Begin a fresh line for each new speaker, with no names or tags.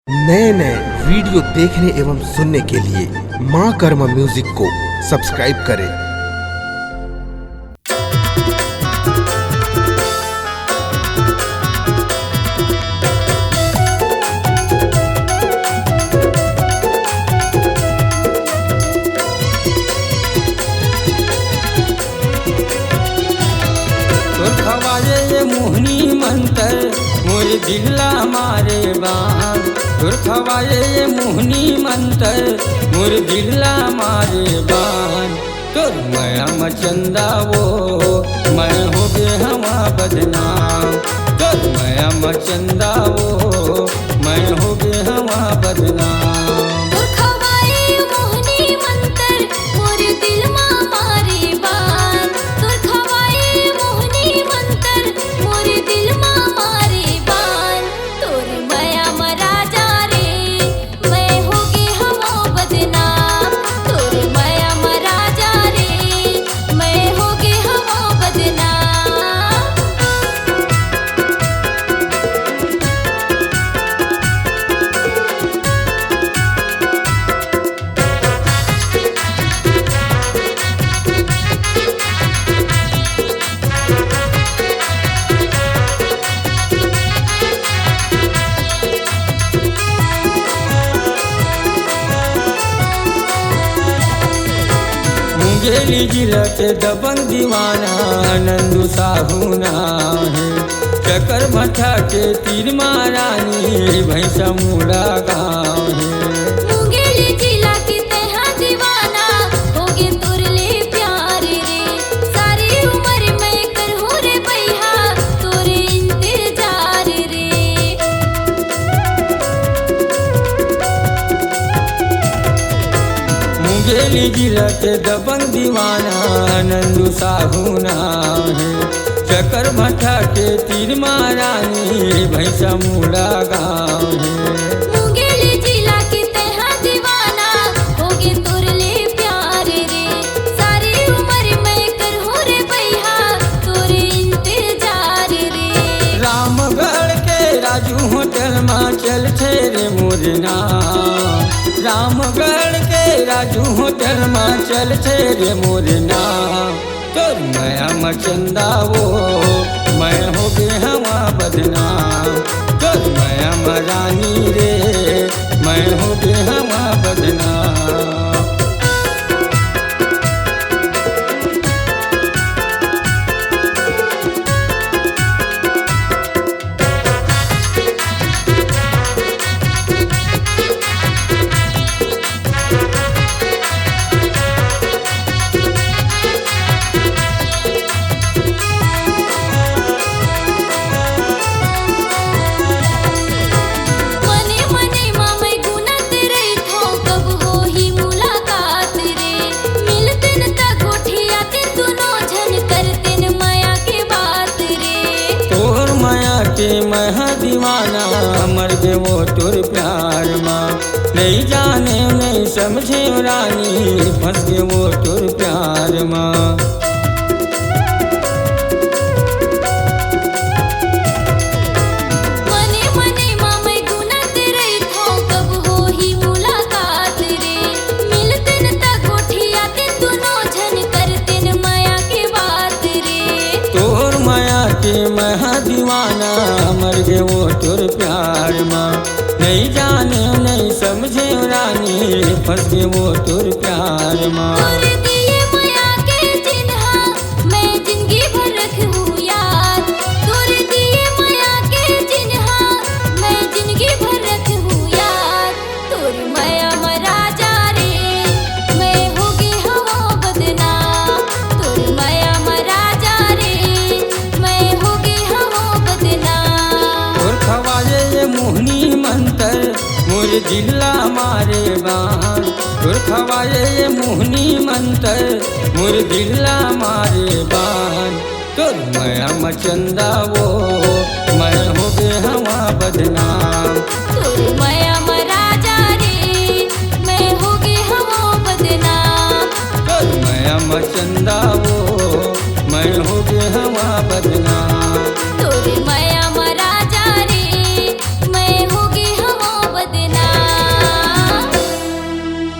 नए नए वीडियो देखने एवं सुनने के लिए माँ कर्मा म्यूजिक को सब्सक्राइब करें।
खवाए ये मोहनी मंतर मोर दिल्ला मारे बान। खवाए ये मोहनी मंतर मोर दिल्ला मारे बान। तोर मैं मचंदा वो मैं हो गे हवा बदनाम। तोर मैं मचंदा वो मैं हो गे हवा बदनाम। मुंगेली जिला के दबंग दीवाना नंदू साहू नाम है। चकर भट्टा के तीर महारानी भैंसा मुड़ा गाँव है।
मुंगेली जिला की तहा दीवाना होगे तुरले प्यार रे। सारी उम्र मैं करहूं रे भैया तोरे इंतजार रे।
मुंगेली जिला के दबंग दीवाना नंदू साहू नाम है। चकर भट्टा के तीर महारानी भैंसा मुड़ा गाँव है।
मुंगेली जिला की तहा दीवाना होगे तुरले प्यार रे। सारी उम्र मैं करहूं रे भैया तोरे इंतजार रे।
रामगढ़ के राजू होटल में चल थे रे मोरना। रामगढ़ के राजू होटल में चल थे रे मोरना। तोर मैं मचंदा वो मैं हो गे हवा बदनाम। तोर मैं मरानी रे मैं हो गे हवा बदनाम। मैं दीवाना मर गे वो तुर प्यार माँ। नहीं जाने नहीं समझे रानी फंस गे वो तुर प्यार माँ। मैं दीवाना मर गे वो तुर प्यार माँ। नहीं जाने नहीं समझे रानी फंस गे वो तुर प्यार माँ। मोहनी मंतर मोर दिल्ला मारे बान। खवाए ये मोहनी मंतर मोर दिल्ला मारे बान। तोर मैं मचंदा वो मैं हो गे हवा बदनाम।